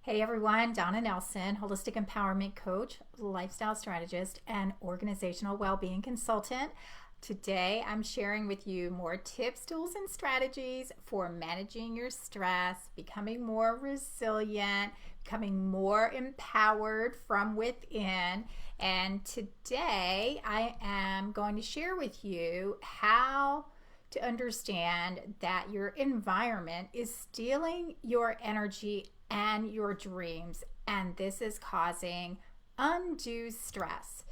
Hey everyone, Donna Nelson, holistic empowerment coach, lifestyle strategist, and organizational well-being consultant. Today, I'm sharing with you more tips, tools, and strategies for managing your stress, becoming more resilient, becoming more empowered from within. And today, I am going to share with you how to understand that your environment is stealing your energy and your dreams, and this is causing undue stress.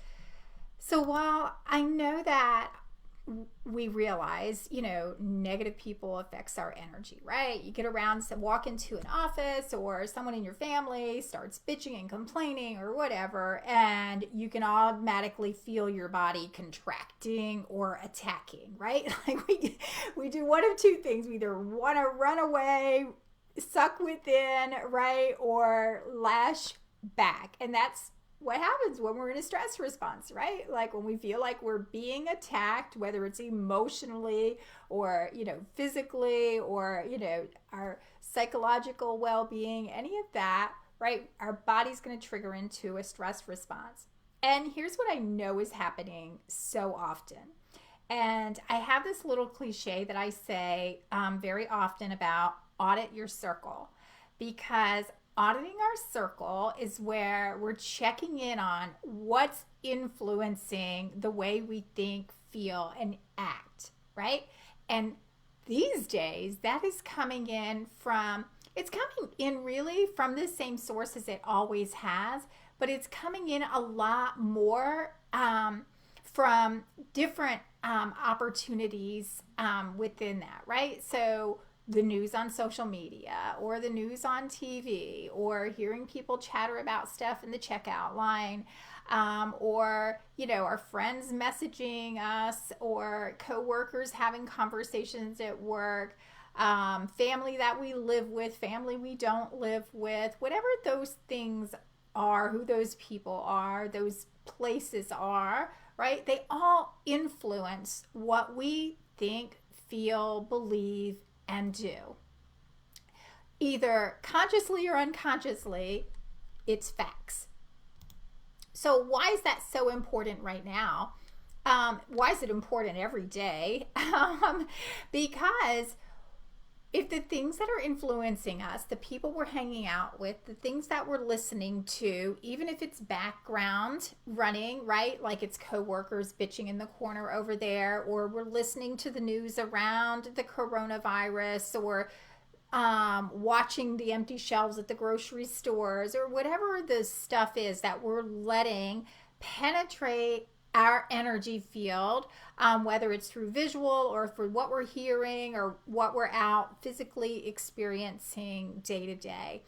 So while I know that we realize, negative people affects our energy, right? You get around, walk into an office or someone in your family starts bitching and complaining or whatever, and you can automatically feel your body contracting or attacking, right? Like we do one of two things. We either want to run away, suck within, right? Or lash back. And that's what happens when we're in a stress response, right? Like when we feel like we're being attacked, whether it's emotionally or, physically or, our psychological well-being, any of that, right? Our body's going to trigger into a stress response. And here's what I know is happening so often. And I have this little cliche that I say very often about audit your circle, because auditing our circle is where we're checking in on what's influencing the way we think, feel, and act, right? And these days, that is coming in from, it's coming in really from the same source as it always has, but it's coming in a lot more from different opportunities within that, right? So the news on social media or the news on TV or hearing people chatter about stuff in the checkout line, or, our friends messaging us or coworkers having conversations at work, family that we live with, family we don't live with, whatever those things are, who those people are, those places are, right? They all influence what we think, feel, believe, and do. Either consciously or unconsciously, it's facts. So why is that so important right now? Why is it important every day? Because if the things that are influencing us, the people we're hanging out with, the things that we're listening to, even if it's background running, right? Like it's coworkers bitching in the corner over there, or we're listening to the news around the coronavirus, or watching the empty shelves at the grocery stores, or whatever the stuff is that we're letting penetrate our energy field, whether it's through visual or for what we're hearing or what we're out physically experiencing day to day,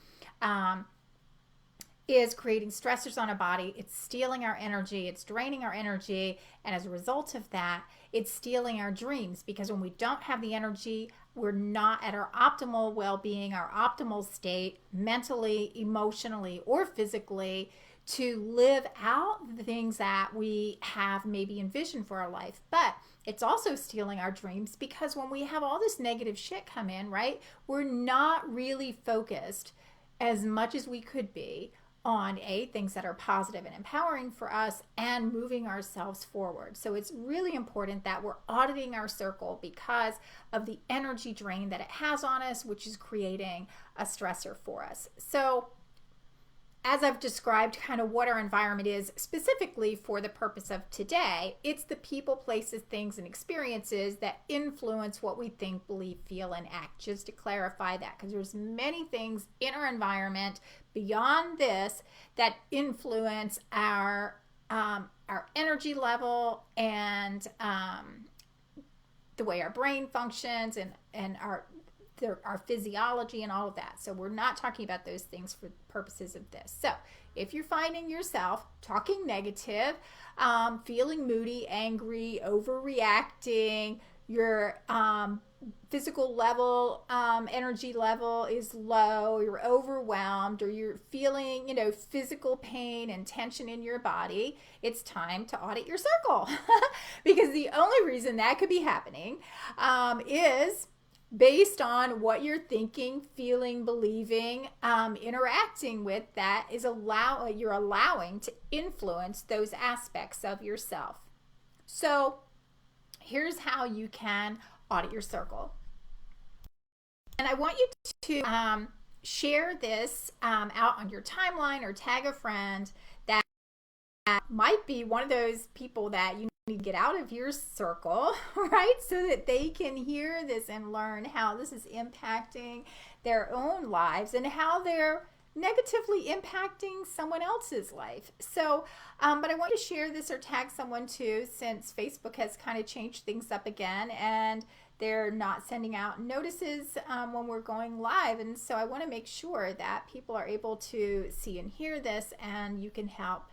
is creating stressors on our body. It's stealing our energy. It's draining our energy. And as a result of that, it's stealing our dreams, because when we don't have the energy, we're not at our optimal well-being, our optimal state, mentally, emotionally, or physically, to live out the things that we have maybe envisioned for our life. But it's also stealing our dreams, because when we have all this negative shit come in, right, we're not really focused as much as we could be on things that are positive and empowering for us and moving ourselves forward. So it's really important that we're auditing our circle because of the energy drain that it has on us, which is creating a stressor for us. So as I've described kind of what our environment is specifically for the purpose of today, it's the people, places, things, and experiences that influence what we think, believe, feel, and act. Just to clarify that, because there's many things in our environment beyond this that influence our energy level and the way our brain functions and our physiology and all of that. So we're not talking about those things for purposes of this. So if you're finding yourself talking negative, feeling moody, angry, overreacting, your physical level, energy level is low, you're overwhelmed, or you're feeling, physical pain and tension in your body, it's time to audit your circle. Because the only reason that could be happening is based on what you're thinking, feeling, believing, interacting with, that is you're allowing to influence those aspects of yourself. So here's how you can audit your circle. And I want you to share this out on your timeline or tag a friend that might be one of those people that you need to get out of your circle, right? So that they can hear this and learn how this is impacting their own lives and how they're negatively impacting someone else's life. So, but I want to share this or tag someone too, since Facebook has kind of changed things up again and they're not sending out notices when we're going live. And so I want to make sure that people are able to see and hear this, and you can help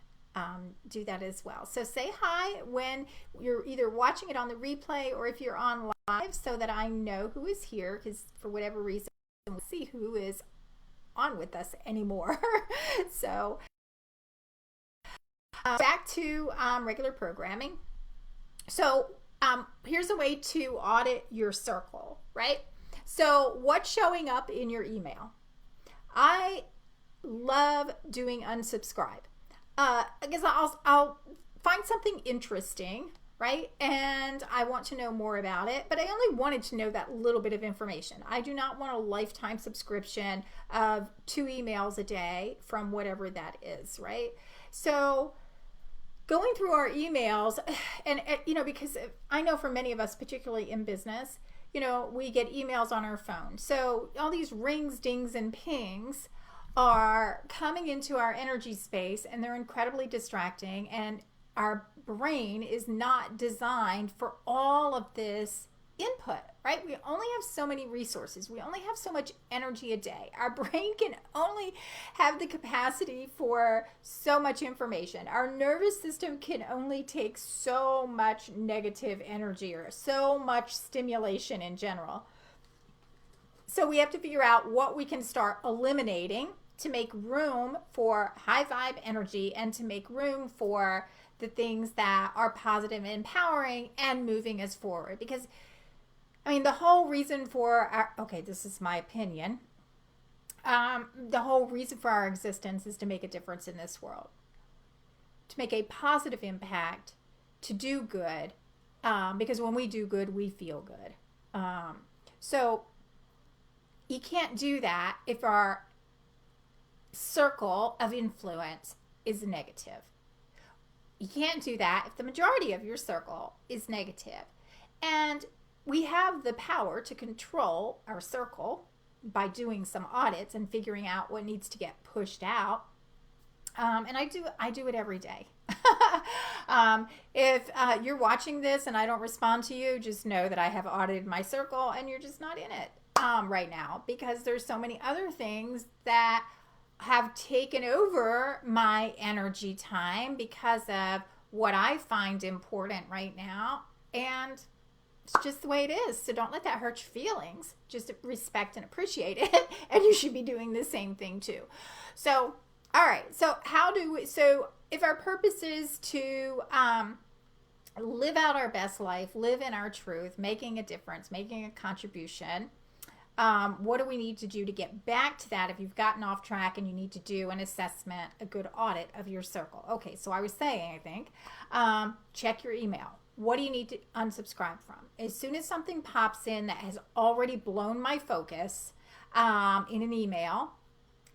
do that as well. So say hi when you're either watching it on the replay or if you're on live, so that I know who is here, because for whatever reason, we'll see who is on with us anymore. So back to regular programming. So here's a way to audit your circle, right? So what's showing up in your email? I love doing unsubscribe. I guess I'll find something interesting, right? And I want to know more about it, but I only wanted to know that little bit of information. I do not want a lifetime subscription of 2 emails a day from whatever that is, right? So going through our emails, and because I know for many of us, particularly in business, we get emails on our phone. So all these rings, dings, and pings are coming into our energy space, and they're incredibly distracting, and our brain is not designed for all of this input, right? We only have so many resources. We only have so much energy a day. Our brain can only have the capacity for so much information. Our nervous system can only take so much negative energy or so much stimulation in general. So we have to figure out what we can start eliminating to make room for high vibe energy and to make room for the things that are positive and empowering and moving us forward. Because the whole reason for this is my opinion. The whole reason for our existence is to make a difference in this world, to make a positive impact, to do good, because when we do good, we feel good. So you can't do that if our circle of influence is negative. You can't do that if the majority of your circle is negative. And we have the power to control our circle by doing some audits and figuring out what needs to get pushed out. And I do it every day. If you're watching this and I don't respond to you, just know that I have audited my circle and you're just not in it right now, because there's so many other things that have taken over my energy time because of what I find important right now. And it's just the way it is. So don't let that hurt your feelings. Just respect and appreciate it. And you should be doing the same thing too. So, all right. So if our purpose is to live out our best life, live in our truth, making a difference, making a contribution, what do we need to do to get back to that if you've gotten off track and you need to do an assessment, a good audit of your circle? Okay, so I was saying, I think, check your email. What do you need to unsubscribe from? As soon as something pops in that has already blown my focus in an email,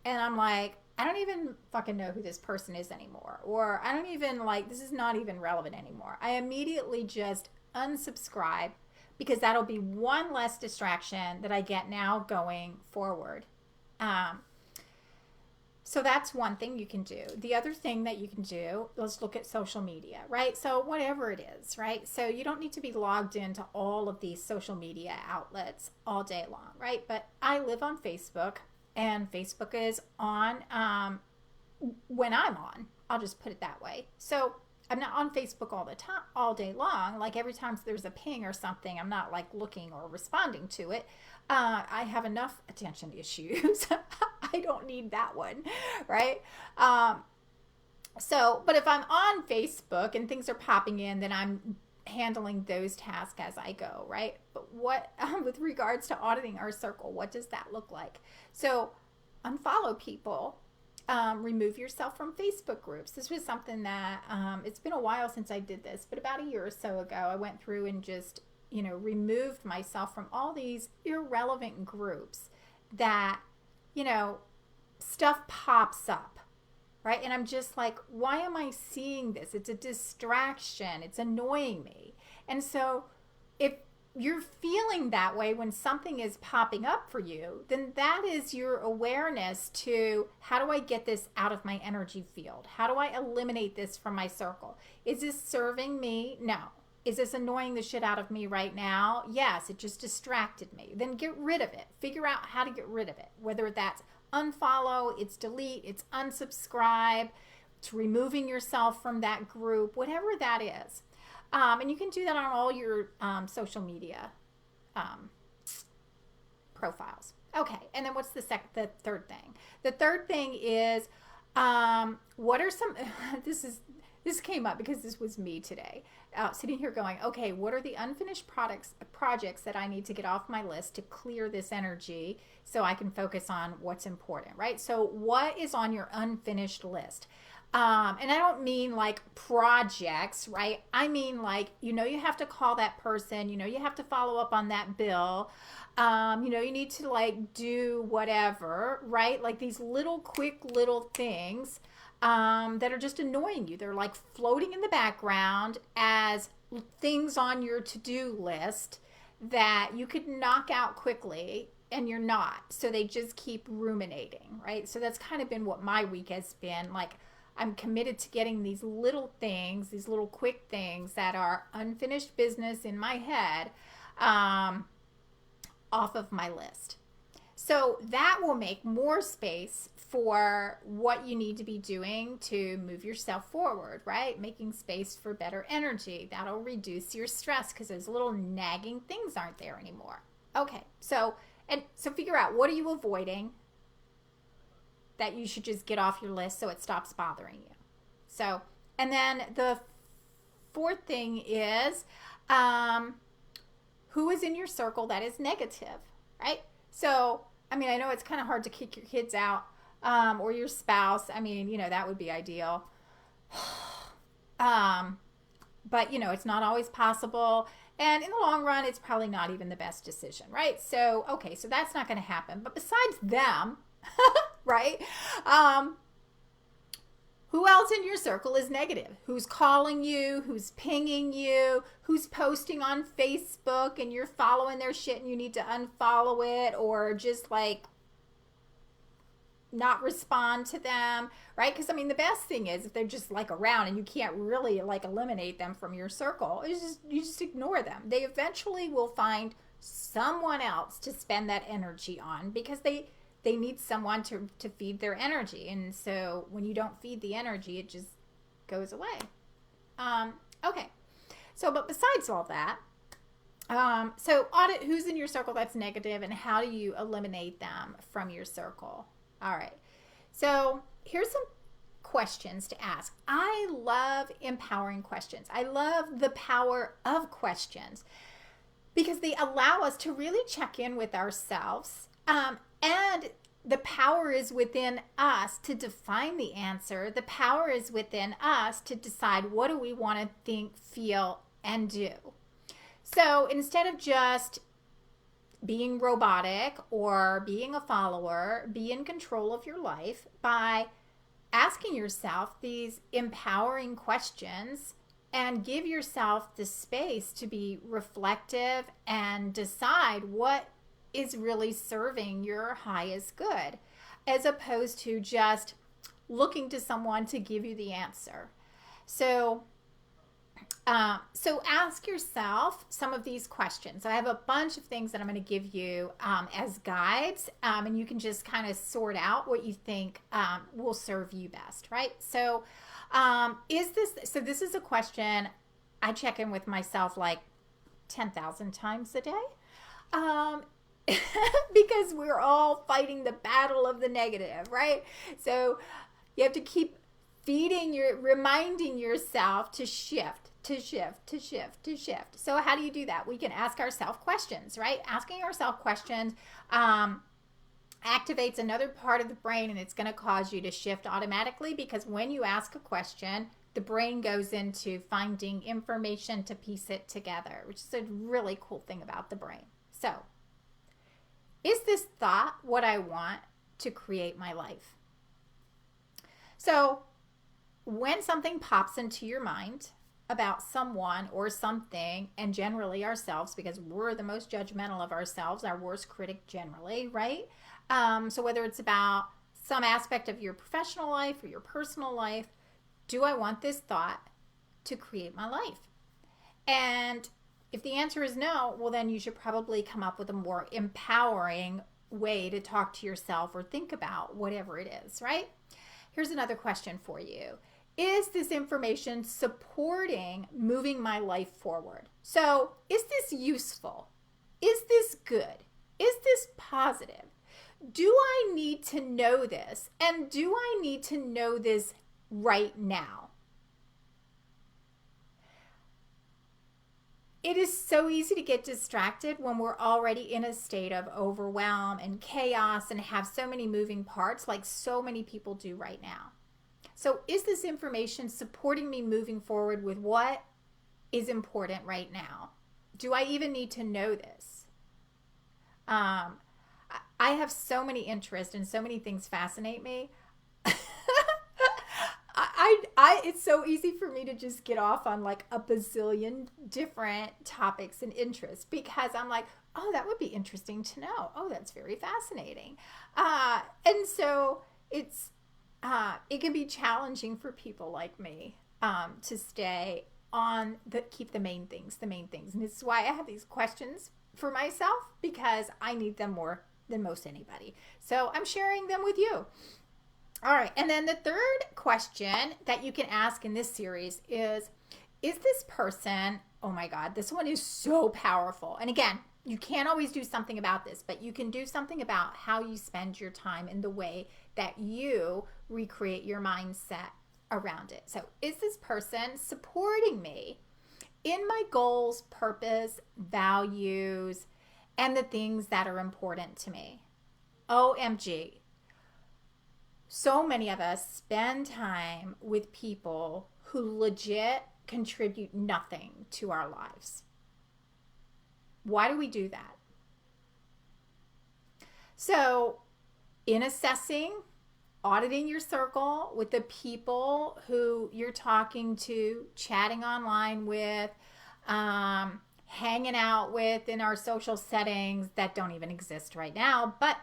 and I'm like, I don't even fucking know who this person is anymore, or I don't even this is not even relevant anymore, I immediately just unsubscribe, because that'll be one less distraction that I get now going forward. So that's one thing you can do. The other thing that you can do, let's look at social media, right? So whatever it is, right? So you don't need to be logged into all of these social media outlets all day long, right? But I live on Facebook, and Facebook is on when I'm on. I'll just put it that way. So I'm not on Facebook all the time, all day long. Like every time there's a ping or something, I'm not looking or responding to it. I have enough attention issues. I don't need that one, right? But if I'm on Facebook and things are popping in that I'm handling those tasks as I go, right? But what, with regards to auditing our circle, what does that look like? So unfollow people. Remove yourself from Facebook groups. This was something that it's been a while since I did this, but about a year or so ago, I went through and just, removed myself from all these irrelevant groups that, stuff pops up, right? And I'm just like, why am I seeing this? It's a distraction. It's annoying me. And so if you're feeling that way when something is popping up for you, then that is your awareness to, how do I get this out of my energy field? How do I eliminate this from my circle? Is this serving me? No. Is this annoying the shit out of me right now? Yes, it just distracted me. Then get rid of it. Figure out how to get rid of it. Whether that's unfollow, it's delete, it's unsubscribe, it's removing yourself from that group, whatever that is. And you can do that on all your social media profiles. Okay, and then what's the third thing? The third thing is, what are some? This came up because this was me today, sitting here going, okay, what are the unfinished projects that I need to get off my list to clear this energy so I can focus on what's important, right? So what is on your unfinished list? And I don't mean like projects, right? I mean like, you have to call that person, you have to follow up on that bill. You need to like do whatever, right? Like these quick little things, that are just annoying you. They're like floating in the background as things on your to-do list that you could knock out quickly, and you're not. So they just keep ruminating, right? So that's kind of been what my week has been like. I'm committed to getting these little things, these little quick things that are unfinished business in my head, off of my list. So that will make more space for what you need to be doing to move yourself forward, right? Making space for better energy. That'll reduce your stress because those little nagging things aren't there anymore. Okay, so figure out, what are you avoiding that you should just get off your list so it stops bothering you. So, and then the fourth thing is, who is in your circle that is negative, right? So, I know it's kind of hard to kick your kids out, or your spouse. That would be ideal. But, it's not always possible. And in the long run, it's probably not even the best decision, right? So, okay, so that's not going to happen. But besides them, right? Who else in your circle is negative? Who's calling you? Who's pinging you? Who's posting on Facebook and you're following their shit and you need to unfollow it, or just like not respond to them, right? Because the best thing is if they're just like around and you can't really like eliminate them from your circle, you just ignore them. They eventually will find someone else to spend that energy on because they need someone to feed their energy. And so when you don't feed the energy, it just goes away. Okay. So, but besides all that, so audit who's in your circle that's negative and how do you eliminate them from your circle. All right. So here's some questions to ask. I love empowering questions. I love the power of questions because they allow us to really check in with ourselves. And the power is within us to define the answer. The power is within us to decide what do we want to think, feel, and do. So instead of just being robotic or being a follower, be in control of your life by asking yourself these empowering questions and give yourself the space to be reflective and decide what is really serving your highest good, as opposed to just looking to someone to give you the answer. So ask yourself some of these questions. I have a bunch of things that I'm going to give you as guides, and you can just kind of sort out what you think will serve you best, right? So this is a question I check in with myself like 10,000 times a day. Because we're all fighting the battle of the negative, right? So you have to keep reminding yourself to shift, to shift, to shift, to shift. So how do you do that? We can ask ourselves questions, right? Asking ourselves questions activates another part of the brain, and it's going to cause you to shift automatically, because when you ask a question, the brain goes into finding information to piece it together, which is a really cool thing about the brain. So, is this thought what I want to create my life? So, when something pops into your mind about someone or something, and generally ourselves, because we're the most judgmental of ourselves, our worst critic generally, right? So whether it's about some aspect of your professional life or your personal life, do I want this thought to create my life? And if the answer is no, well, then you should probably come up with a more empowering way to talk to yourself or think about whatever it is, right? Here's another question for you. Is this information supporting moving my life forward? So, is this useful? Is this good? Is this positive? Do I need to know this? And do I need to know this right now? It is so easy to get distracted when we're already in a state of overwhelm and chaos and have so many moving parts, like so many people do right now. So is this information supporting me moving forward with what is important right now? Do I even need to know this? I have so many interests and so many things fascinate me. It's so easy for me to just get off on like a bazillion different topics and interests, because I'm like, oh, that would be interesting to know. Oh, that's very fascinating. And so it can be challenging for people like me to stay on keep the main things. And this is why I have these questions for myself, because I need them more than most anybody. So I'm sharing them with you. All right. And then the third question that you can ask in this series is this person, oh my God, this one is so powerful. And again, you can't always do something about this, but you can do something about how you spend your time and the way that you recreate your mindset around it. So is this person supporting me in my goals, purpose, values, and the things that are important to me? OMG. So many of us spend time with people who legit contribute nothing to our lives. Why do we do that? So, in assessing, auditing your circle with the people who you're talking to, chatting online with, hanging out with in our social settings that don't even exist right now, but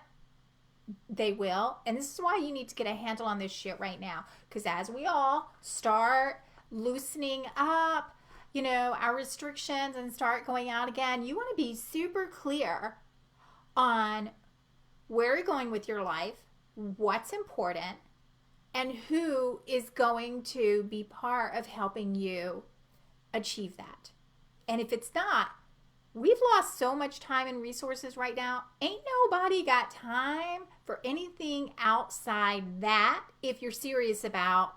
they will. And this is why you need to get a handle on this shit right now. Because as we all start loosening up, our restrictions and start going out again, you want to be super clear on where you're going with your life, what's important, and who is going to be part of helping you achieve that. And if it's not, we've lost so much time and resources right now. Ain't nobody got time for anything outside that if you're serious about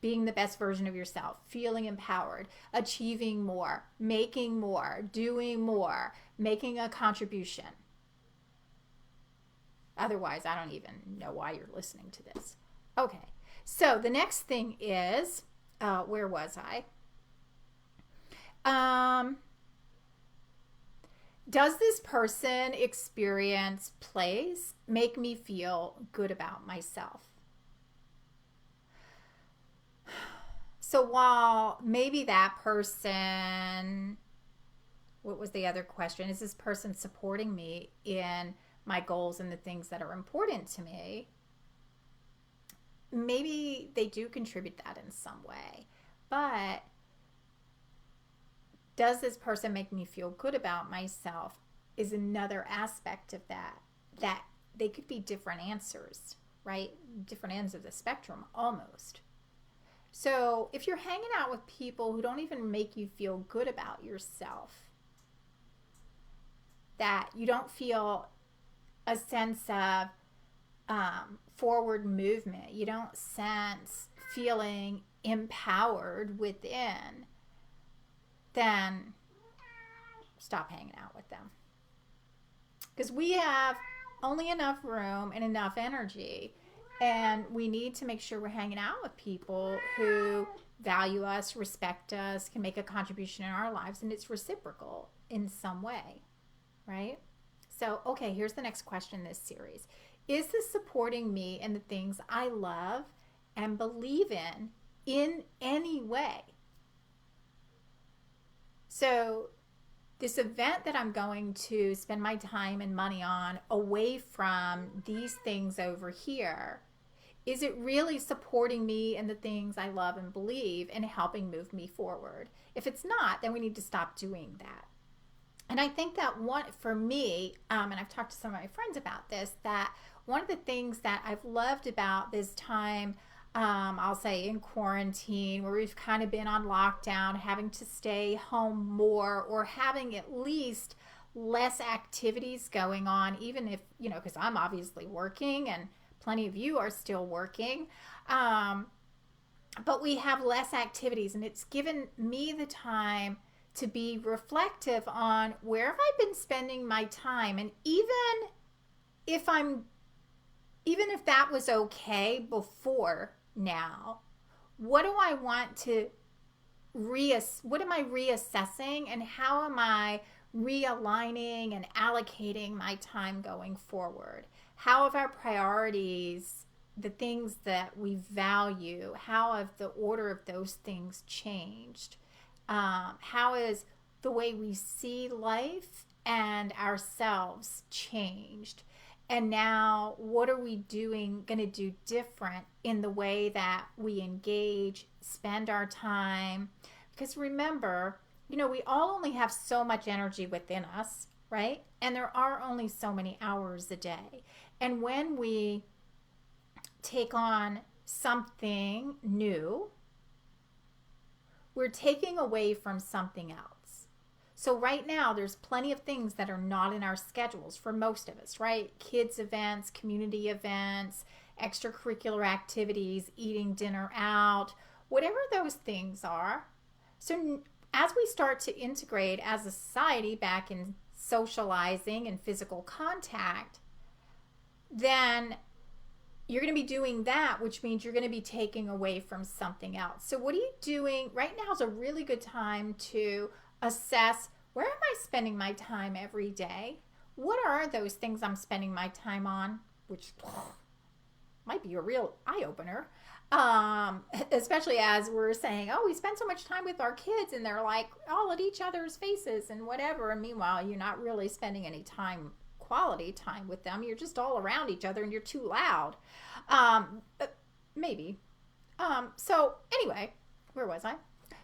being the best version of yourself, feeling empowered, achieving more, making more, doing more, making a contribution. Otherwise, I don't even know why you're listening to this. Okay, so the next thing is, where was I? Does this person experience place make me feel good about myself? So while maybe that person, what was the other question? Is this person supporting me in my goals and the things that are important to me? Maybe they do contribute that in some way, but does this person make me feel good about myself is another aspect of that they could be different answers, right? Different ends of the spectrum almost. So if you're hanging out with people who don't even make you feel good about yourself, that you don't feel a sense of forward movement, you don't sense feeling empowered within, then stop hanging out with them. Because we have only enough room and enough energy, and we need to make sure we're hanging out with people who value us, respect us, can make a contribution in our lives, and it's reciprocal in some way, right? So, okay, here's the next question in this series. Is this supporting me in the things I love and believe in any way? So, this event that I'm going to spend my time and money on away from these things over here, is it really supporting me in the things I love and believe and helping move me forward? If it's not, then we need to stop doing that. And I think that one, for me, and I've talked to some of my friends about this, that one of the things that I've loved about this time, I'll say in quarantine, where we've kind of been on lockdown, having to stay home more, or having at least less activities going on, even if, because I'm obviously working and plenty of you are still working. But we have less activities, and it's given me the time to be reflective on where have I been spending my time. And even if that was okay before now, what do I want to what am I reassessing, and how am I realigning and allocating my time going forward? How have our priorities, the things that we value, how have the order of those things changed? How is the way we see life and ourselves changed? And now, what are we going to do different in the way that we engage, spend our time? Because remember, we all only have so much energy within us, right? And there are only so many hours a day. And when we take on something new, we're taking away from something else. So right now, there's plenty of things that are not in our schedules for most of us, right? Kids events, community events, extracurricular activities, eating dinner out, whatever those things are. So as we start to integrate as a society back in socializing and physical contact, then you're going to be doing that, which means you're going to be taking away from something else. So what are you doing? Right now is a really good time to assess, where am I spending my time every day? What are those things I'm spending my time on? Which might be a real eye-opener. Especially as we're saying, oh, we spend so much time with our kids, and they're like all at each other's faces and whatever. And meanwhile, you're not really spending any quality time with them. You're just all around each other, and you're too loud. Maybe. So anyway, where was I?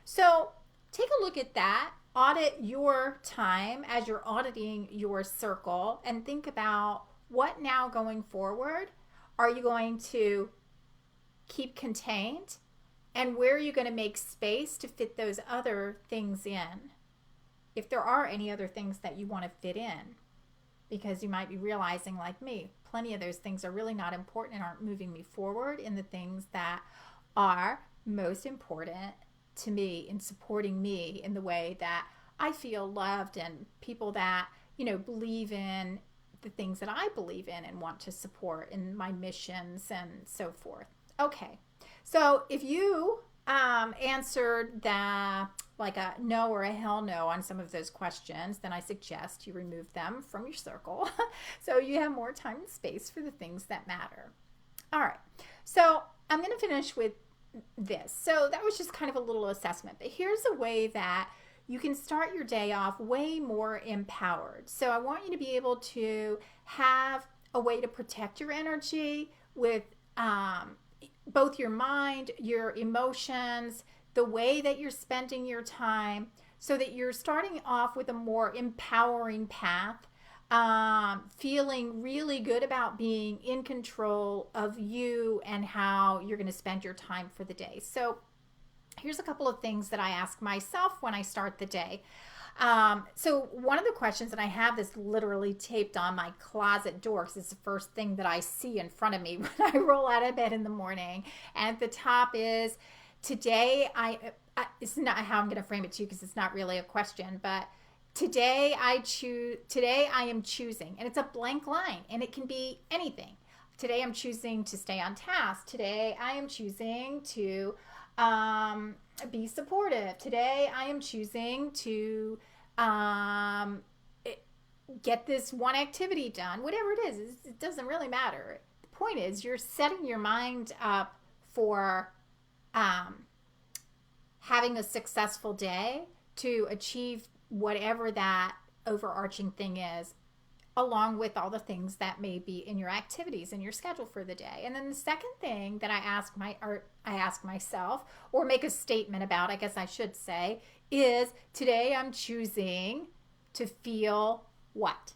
So take a look at that. Audit your time as you're auditing your circle, and think about, what now going forward are you going to keep contained, and where are you going to make space to fit those other things in, if there are any other things that you want to fit in. Because you might be realizing, like me, plenty of those things are really not important and aren't moving me forward in the things that are most important to me in supporting me in the way that I feel loved, and people that, believe in the things that I believe in and want to support in my missions and so forth. Okay, so if you answered like a no or a hell no on some of those questions, then I suggest you remove them from your circle so you have more time and space for the things that matter. All right, so I'm going to finish with this. So that was just kind of a little assessment, but here's a way that you can start your day off way more empowered. So I want you to be able to have a way to protect your energy with both your mind, your emotions, the way that you're spending your time, so that you're starting off with a more empowering path, feeling really good about being in control of you and how you're going to spend your time for the day. So here's a couple of things that I ask myself when I start the day. So one of the questions, and I have this literally taped on my closet door because it's the first thing that I see in front of me when I roll out of bed in the morning. And at the top is, today it's not how I'm going to frame it to you because it's not really a question, but today I am choosing, and it's a blank line, and it can be anything. Today I'm choosing to stay on task. Today I am choosing to be supportive. Today I am choosing to get this one activity done. Whatever it is, it doesn't really matter. The point is, you're setting your mind up for having a successful day to achieve whatever that overarching thing is, along with all the things that may be in your activities in your schedule for the day. And then the second thing that I ask myself, or make a statement about, I guess I should say, is today I'm choosing to feel what?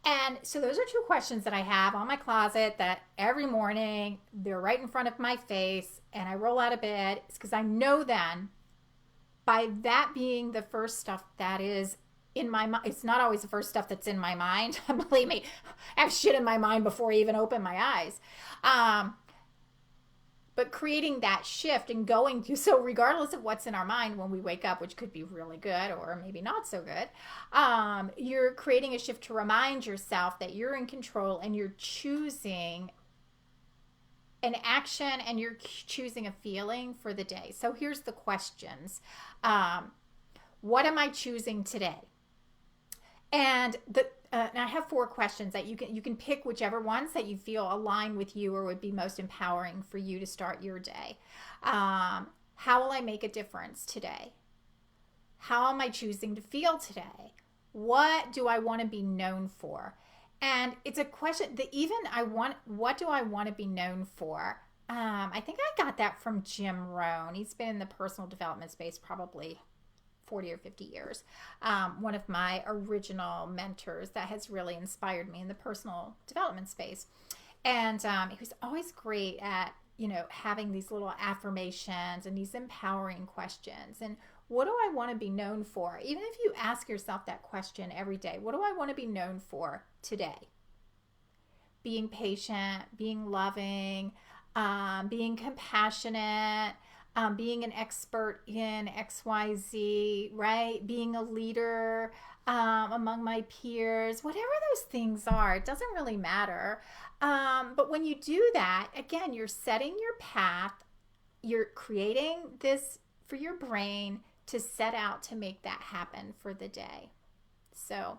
And so those are two questions that I have on my closet that every morning they're right in front of my face, and I roll out of bed. It's because I know then, by that being the first stuff that is in my mind, it's not always the first stuff that's in my mind. Believe me, I have shit in my mind before I even open my eyes. But creating that shift and going to, so regardless of what's in our mind when we wake up, which could be really good or maybe not so good, you're creating a shift to remind yourself that you're in control and you're choosing an action and you're choosing a feeling for the day. So here's the questions. What am I choosing today? And and I have 4 questions that you can pick whichever ones that you feel align with you or would be most empowering for you to start your day. How will I make a difference today? How am I choosing to feel today? What do I want to be known for? And it's a question that what do I want to be known for? I think I got that from Jim Rohn. He's been in the personal development space probably 40 or 50 years. One of my original mentors that has really inspired me in the personal development space. And he was always great at, having these little affirmations and these empowering questions. And what do I want to be known for? Even if you ask yourself that question every day, what do I want to be known for today? Being patient, being loving, being compassionate, being an expert in XYZ, right? Being a leader among my peers, whatever those things are, it doesn't really matter. But when you do that, again, you're setting your path, you're creating this for your brain to set out to make that happen for the day. So,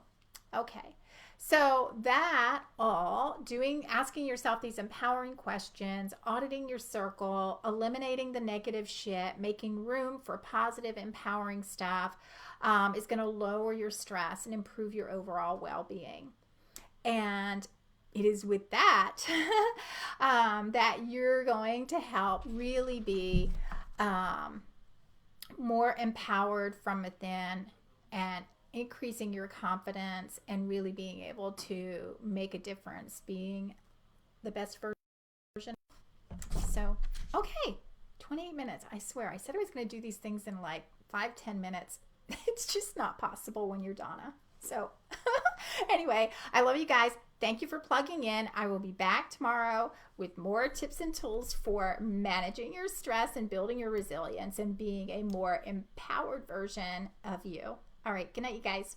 okay. So that asking yourself these empowering questions, auditing your circle, eliminating the negative shit, making room for positive, empowering stuff is going to lower your stress and improve your overall well-being. And it is with that that you're going to help really be more empowered from within and increasing your confidence and really being able to make a difference, being the best version. So, okay, 28 minutes. I swear, I said I was going to do these things in like 5-10 minutes. It's just not possible when you're Donna. So, anyway, I love you guys. Thank you for plugging in. I will be back tomorrow with more tips and tools for managing your stress and building your resilience and being a more empowered version of you. All right. Good night, you guys.